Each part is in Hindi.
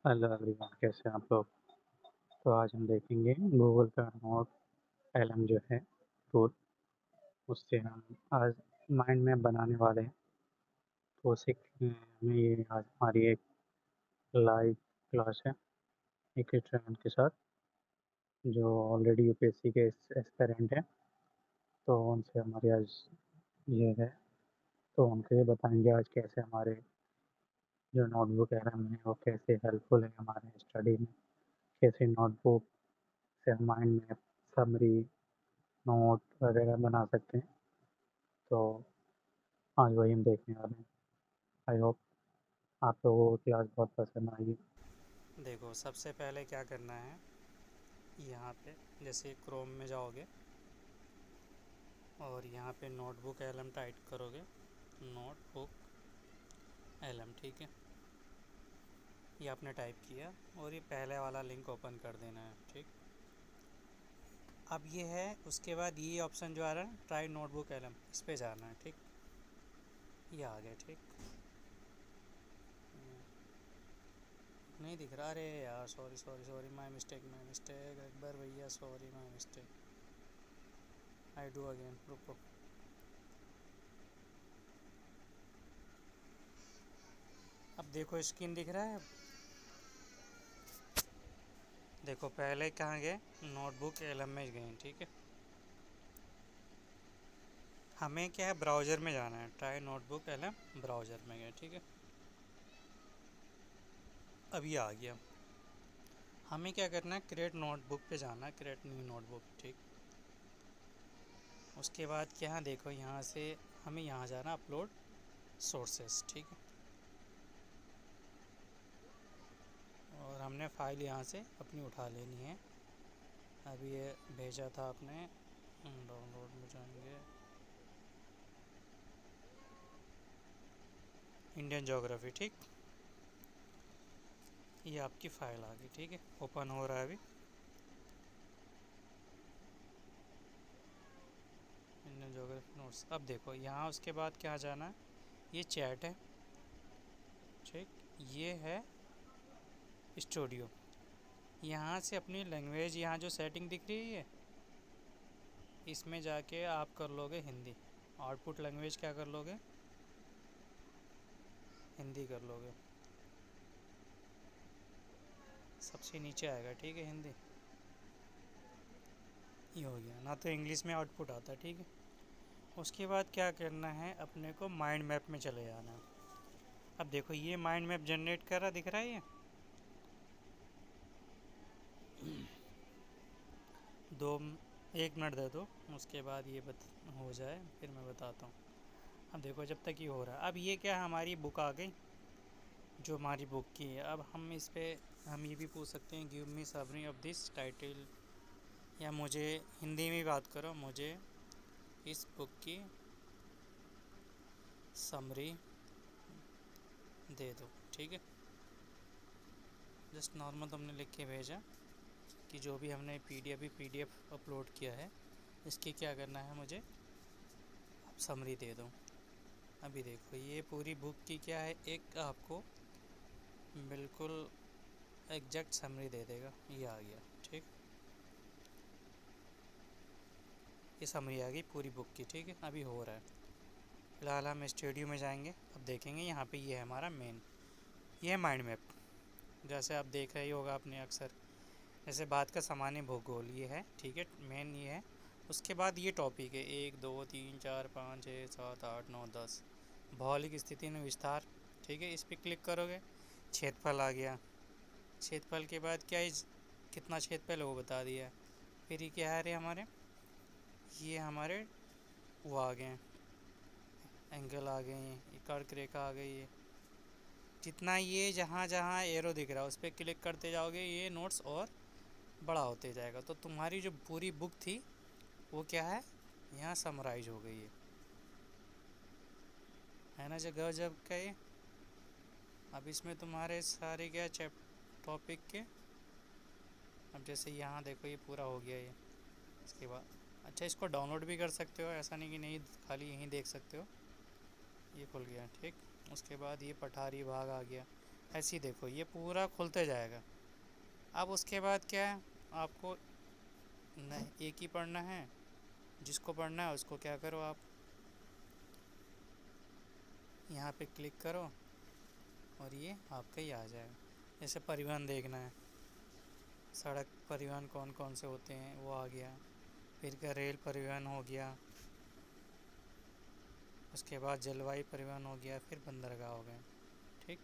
हेलो एवरीवन, कैसे हैं आप लोग? तो आज हम देखेंगे गूगल का नोट एलएम जो है टूल, उससे हम आज माइंड मैप बनाने वाले हैं। तो सीखने में ये आज हमारी एक लाइव क्लास है एक स्टूडेंट के साथ जो ऑलरेडी यूपीएससी के एस्पिरेंट हैं। तो उनसे हमारी आज ये है, तो उनको ये बताएंगे आज कैसे हमारे जो नोटबुक एलएम है वो कैसे हेल्पफुल है हमारे स्टडी में, कैसे नोटबुक से हम माइंड मैप, समरी, नोट वगैरह बना सकते हैं। तो आज वही हम देखने वाले हैं। आई होप आप लोगों को क्लास बहुत पसंद आएगी। देखो, सबसे पहले क्या करना है, यहाँ पे जैसे क्रोम में जाओगे और यहाँ पे नोटबुक एलएम टाइप करोगे। नोटबुक एलएम, ठीक है, ये आपने टाइप किया और ये पहले वाला लिंक ओपन कर देना है। ठीक, अब ये है, उसके बाद ये ऑप्शन जो आ रहा है ट्राई नोटबुक एलएम, इस पे जाना है। ठीक, ये आ गया। ठीक, नहीं दिख रहा? अरे यार, sorry sorry sorry, my mistake Akbar भैया, sorry, my mistake. I do again, रुको। अब देखो, स्क्रीन दिख रहा है? देखो, पहले कहाँ गए? नोटबुक एलएम में गए। ठीक है, हमें क्या है, ब्राउज़र में जाना है। ट्राई नोटबुक एलएम, ब्राउज़र में गए। ठीक है, अभी आ गया। हमें क्या करना है, क्रिएट नोटबुक पे जाना है, क्रिएट न्यू नोटबुक। ठीक, उसके बाद क्या, देखो यहाँ से हमें यहाँ जाना, अपलोड सोर्सेस। ठीक है, और हमने फ़ाइल यहाँ से अपनी उठा लेनी है। अभी ये भेजा था आपने, डाउनलोड में जाएंगे, इंडियन ज्योग्राफी। ठीक, ये आपकी फ़ाइल आ गई। ठीक है, ओपन हो रहा है अभी इंडियन ज्योग्राफी नोट्स। अब देखो यहाँ, उसके बाद क्या जाना है, ये चैट है। ठीक, ये है स्टूडियो। यहाँ से अपनी लैंग्वेज, यहाँ जो सेटिंग दिख रही है, इसमें जाके आप कर लोगे हिंदी। आउटपुट लैंग्वेज क्या कर लोगे? हिंदी कर लोगे। सबसे नीचे आएगा, ठीक है, हिंदी। ये हो गया ना, तो इंग्लिश में आउटपुट आता है। ठीक है, उसके बाद क्या करना है, अपने को माइंड मैप में चले जाना है। अब देखो, ये माइंड मैप जनरेट कर रहा दिख रहा है ये। दो, 1 मिनट दे दो, उसके बाद ये हो जाए फिर मैं बताता हूँ। अब देखो, जब तक ये हो रहा है, अब ये क्या, हमारी बुक आ गई जो हमारी बुक की है। अब हम इस पे हम ये भी पूछ सकते हैं, give me summary of this title, या मुझे हिंदी में बात करो, मुझे इस बुक की समरी दे दो। ठीक है, जस्ट नॉर्मल तुमने लिख के भेजा कि जो भी हमने पीडीएफ अपलोड किया है, इसकी क्या करना है, मुझे समरी दे दो। अभी देखो, ये पूरी बुक की क्या है, एक आपको बिल्कुल एग्जैक्ट समरी दे देगा। ये आ गया। ठीक, ये समरी आ गई पूरी बुक की। ठीक है, अभी हो रहा है। फिलहाल हम स्टूडियो में जाएंगे, अब देखेंगे यहाँ पे ये है हमारा मेन, ये है माइंड मैप। जैसे आप देख रहे ही होगा आपने अक्सर, जैसे बात का सामान्य भूगोल ये है। ठीक है, मेन ये है। उसके बाद ये टॉपिक है, 1 2 3 4 5 6 7 8 9 10, भौगोलिक स्थिति में विस्तार। ठीक है, इस पर क्लिक करोगे, क्षेत्रफल आ गया। क्षेत्रफल के बाद क्या है, कितना क्षेत्रफल है वो बता दिया। फिर ये क्या है, रे हमारे, ये हमारे वो आ गए, एंगल आ गए हैं, ये कर्क रेखा आ गई है। जितना ये जहाँ जहाँ एरो दिख रहा है उस पर क्लिक करते जाओगे, ये नोट्स और बड़ा होते जाएगा। तो तुम्हारी जो पूरी बुक थी वो क्या है, यहाँ समराइज हो गई है ना, जगह जब का ये। अब इसमें तुम्हारे सारे क्या चैप टॉपिक के, अब जैसे यहाँ देखो ये पूरा हो गया ये। इसके बाद अच्छा, इसको डाउनलोड भी कर सकते हो, ऐसा नहीं कि नहीं, खाली यहीं देख सकते हो। ये खुल गया। ठीक, उसके बाद ये पठारी भाग आ गया। ऐसे ही देखो ये पूरा खुलते जाएगा। अब उसके बाद क्या है, आपको नहीं एक ही पढ़ना है, जिसको पढ़ना है उसको क्या करो आप यहाँ पे क्लिक करो और ये आपका ही आ जाएगा। जैसे परिवहन देखना है, सड़क परिवहन कौन कौन से होते हैं वो आ गया, फिर क्या रेल परिवहन हो गया, उसके बाद जलवायु परिवहन हो गया, फिर बंदरगाह हो गए। ठीक,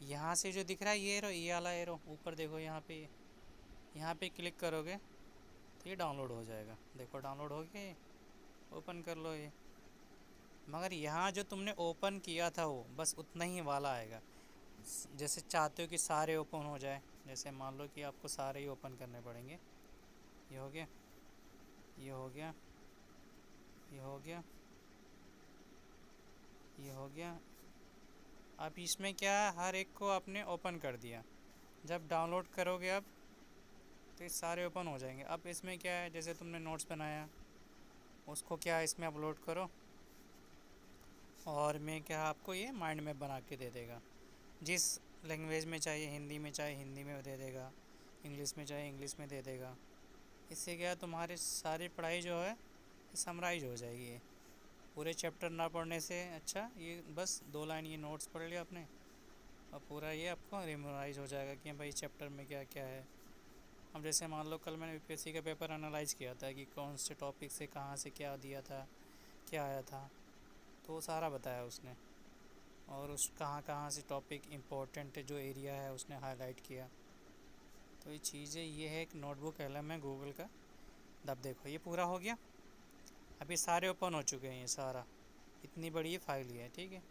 यहाँ से जो दिख रहा है ये एरो, ये वाला एरो ऊपर देखो, यहाँ पे क्लिक करोगे तो ये डाउनलोड हो जाएगा। देखो डाउनलोड हो गया, ये ओपन कर लो ये। मगर यहाँ जो तुमने ओपन किया था वो बस उतना ही वाला आएगा। जैसे चाहते हो कि सारे ओपन हो जाए, जैसे मान लो कि आपको सारे ही ओपन करने पड़ेंगे। ये हो गया, ये हो गया, ये हो गया, ये हो गया। अब इसमें क्या है, हर एक को आपने ओपन कर दिया। जब डाउनलोड करोगे अब तो ये सारे ओपन हो जाएंगे। अब इसमें क्या है, जैसे तुमने नोट्स बनाया उसको क्या है इसमें अपलोड करो, और मैं क्या आपको ये माइंड मैप बना के दे देगा। जिस लैंग्वेज में चाहिए, हिंदी में चाहे हिंदी में दे देगा, इंग्लिश में चाहे इंग्लिश में दे देगा। इससे क्या तुम्हारी सारी पढ़ाई जो है समराइज हो जाएगी। ये पूरे चैप्टर ना पढ़ने से अच्छा ये बस 2 लाइन ये नोट्स पढ़ लिया आपने और पूरा ये आपको मेमोराइज हो जाएगा कि भाई चैप्टर में क्या क्या है। अब जैसे मान लो कल मैंने यूपीएससी का पेपर एनालाइज किया था कि कौन से टॉपिक से कहाँ से क्या दिया था, क्या आया था, तो वो सारा बताया उसने। और उस कहाँ कहाँ से टॉपिक इम्पोर्टेंट जो एरिया है उसने हाईलाइट किया। तो ये चीज़ें, ये है एक नोटबुक एलएम है गूगल का। अब देखो ये पूरा हो गया। अभी सारे ओपन हो चुके हैं ये सारा, इतनी बड़ी ये फाइल ही है। ठीक है,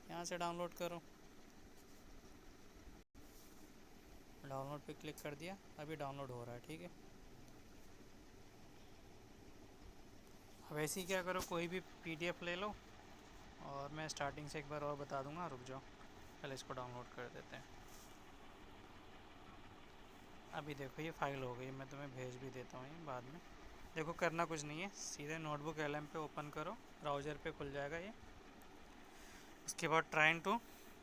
यहाँ से डाउनलोड करो, डाउनलोड पे क्लिक कर दिया, अभी डाउनलोड हो रहा है। ठीक है, वैसे ही क्या करो, कोई भी पीडीएफ ले लो, और मैं स्टार्टिंग से एक बार और बता दूंगा, रुक जाओ पहले इसको डाउनलोड कर देते हैं। अभी देखो ये फ़ाइल हो गई, मैं तुम्हें भेज भी देता हूँ ये बाद में। देखो करना कुछ नहीं है, सीधे नोटबुक एलएम पे ओपन करो, ब्राउज़र पे खुल जाएगा ये। उसके बाद ट्राइंग टू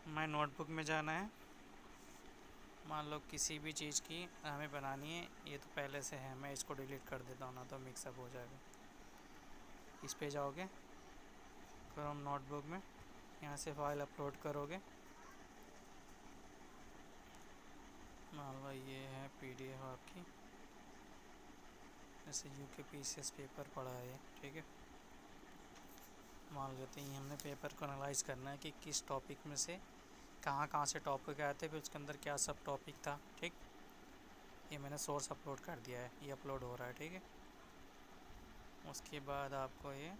माई नोटबुक में जाना है। मान लो किसी भी चीज़ की हमें बनानी है, ये तो पहले से है, मैं इसको डिलीट कर देता हूँ ना तो मिक्सअप हो जाएगा। इस पे जाओगे क्रोम नोटबुक में, यहाँ से फाइल अपलोड करोगे। मान लो ये है पीडीएफ आपकी, जैसे यूके पीसीएस पेपर पड़ा है ये। ठीक है, मान लेते हैं हमने पेपर को एनालाइज करना है कि किस टॉपिक में से कहाँ कहाँ से टॉपिक आए थे, फिर उसके अंदर क्या सब टॉपिक था। ठीक, ये मैंने सोर्स अपलोड कर दिया है, ये अपलोड हो रहा है। ठीक है, उसके बाद आपको ये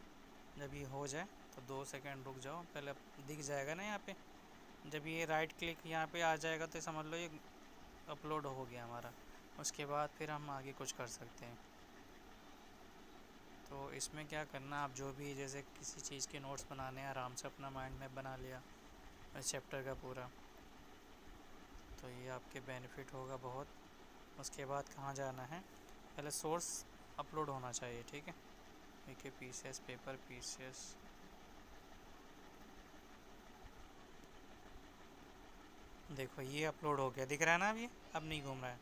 जब ये हो जाए तो 2 सेकंड रुक जाओ, पहले दिख जाएगा ना यहाँ पे। जब ये राइट क्लिक यहाँ पे आ जाएगा तो समझ लो ये अपलोड हो गया हमारा। उसके बाद फिर हम आगे कुछ कर सकते हैं। तो इसमें क्या करना, आप जो भी जैसे किसी चीज़ के नोट्स बनाने हैं, आराम से अपना माइंड मैप बना लिया इस चैप्टर का पूरा, तो ये आपके बेनिफिट होगा बहुत। उसके बाद कहाँ जाना है, पहले सोर्स अपलोड होना चाहिए। ठीक है, यूके पीसीएस पेपर पीसीएस, देखो ये अपलोड हो गया, दिख रहा है ना। अब ये अब नहीं घूम रहा है।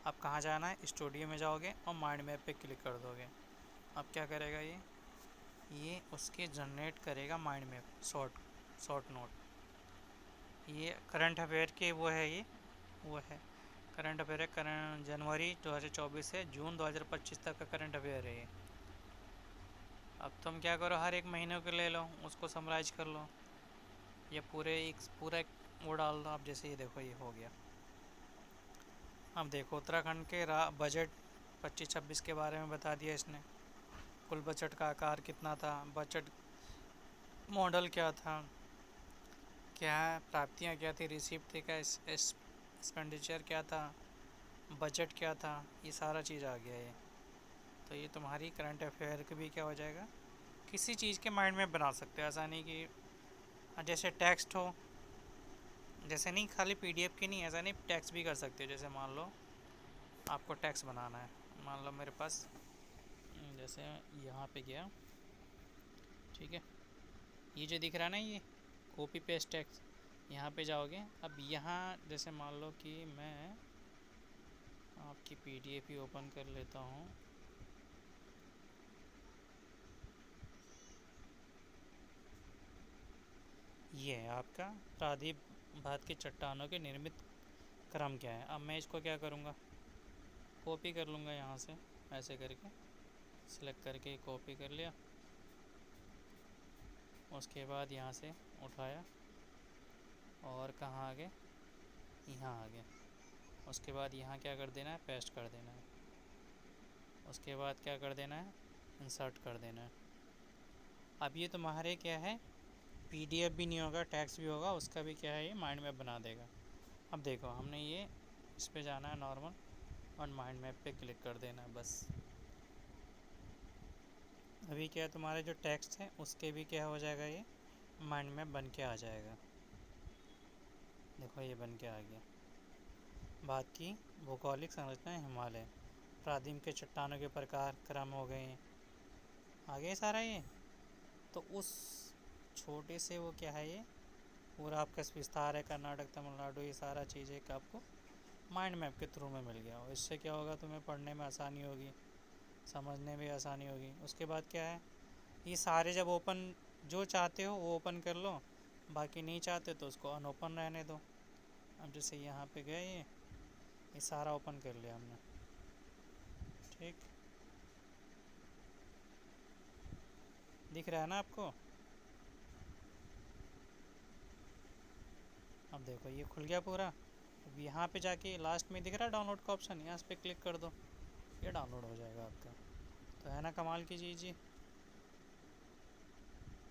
अब कहाँ जाना है, स्टूडियो में जाओगे और माइंड मैप पे क्लिक कर दोगे। अब क्या करेगा ये उसके जनरेट करेगा mind map, short short note. ये करंट अफेयर के वो है, ये वो है करंट अफेयर है। करंट जनवरी 2024 से जून 2025 तक का करंट अफेयर है ये। अब तुम क्या करो, हर एक महीने को ले लो, उसको समराइज कर लो, ये पूरा एक वो डाल दो। अब जैसे ये देखो ये हो गया। अब देखो उत्तराखंड के बजट 25-26 के बारे में बता दिया इसने। कुल बजट का आकार कितना था, बजट मॉडल क्या था, क्या प्राप्तियाँ क्या थी, रिसिप्ट थी क्या, एक्सपेंडिचर क्या था, बजट क्या था, ये सारा चीज़ आ गया है। तो ये तुम्हारी करंट अफेयर के भी क्या हो जाएगा, किसी चीज़ के माइंड में बना सकते हो। ऐसा नहीं कि जैसे टेक्स्ट हो, जैसे नहीं खाली पीडीएफ की नहीं, ऐसा नहीं, टेक्स्ट भी कर सकते हो। जैसे मान लो आपको टेक्स्ट बनाना है, मान लो मेरे पास जैसे यहाँ पे गया। ठीक है, ये जो दिख रहा है ना, ये कॉपी पेस्ट टेक्स्ट, यहाँ पे जाओगे। अब यहाँ जैसे मान लो कि मैं आपकी पीडीएफ ही ओपन कर लेता हूँ। ये है आपका प्रादीप भात की चट्टानों के निर्मित क्रम क्या है। अब मैं इसको क्या करूँगा, कॉपी कर लूँगा यहाँ से, ऐसे करके सिलेक्ट करके कॉपी कर लिया। उसके बाद यहाँ से उठाया और कहाँ आ गए, यहाँ आ गए। उसके बाद यहाँ क्या कर देना है, पेस्ट कर देना है। उसके बाद क्या कर देना है, इंसर्ट कर देना है। अब ये तुम्हारे क्या है, पीडीएफ भी नहीं होगा, टेक्स्ट भी होगा, उसका भी क्या है, ये माइंड मैप बना देगा। अब देखो हमने ये इस पे जाना है नॉर्मल और माइंड मैप पे क्लिक कर देना है बस। अभी क्या है, तुम्हारे जो टेक्स्ट है उसके भी क्या हो जाएगा, ये माइंड मैप बन के आ जाएगा। देखो ये बन के आ गया। बात की भौगोलिक संरचना हिमालय, प्रादीम के चट्टानों के प्रकार क्रम हो गए, आ गए सारा ये। तो उस छोटे से वो क्या है, ये पूरा आपका विस्तार है, कर्नाटक तमिलनाडु, ये सारा चीज़ एक आपको माइंड मैप के थ्रू में मिल गया हो। इससे क्या होगा, तुम्हें पढ़ने में आसानी होगी, समझने में आसानी होगी। उसके बाद क्या है, ये सारे जब ओपन जो चाहते हो वो ओपन कर लो, बाकी नहीं चाहते तो उसको अनओपन रहने दो। अब जैसे यहाँ पे गए, ये सारा ओपन कर लिया हमने, ठीक दिख रहा है ना आपको। अब देखो ये खुल गया पूरा। अब यहाँ पे जाके लास्ट में दिख रहा है डाउनलोड का ऑप्शन, यहाँ पे क्लिक कर दो, ये डाउनलोड हो जाएगा आपका। तो है ना कमाल की चीज़ जी।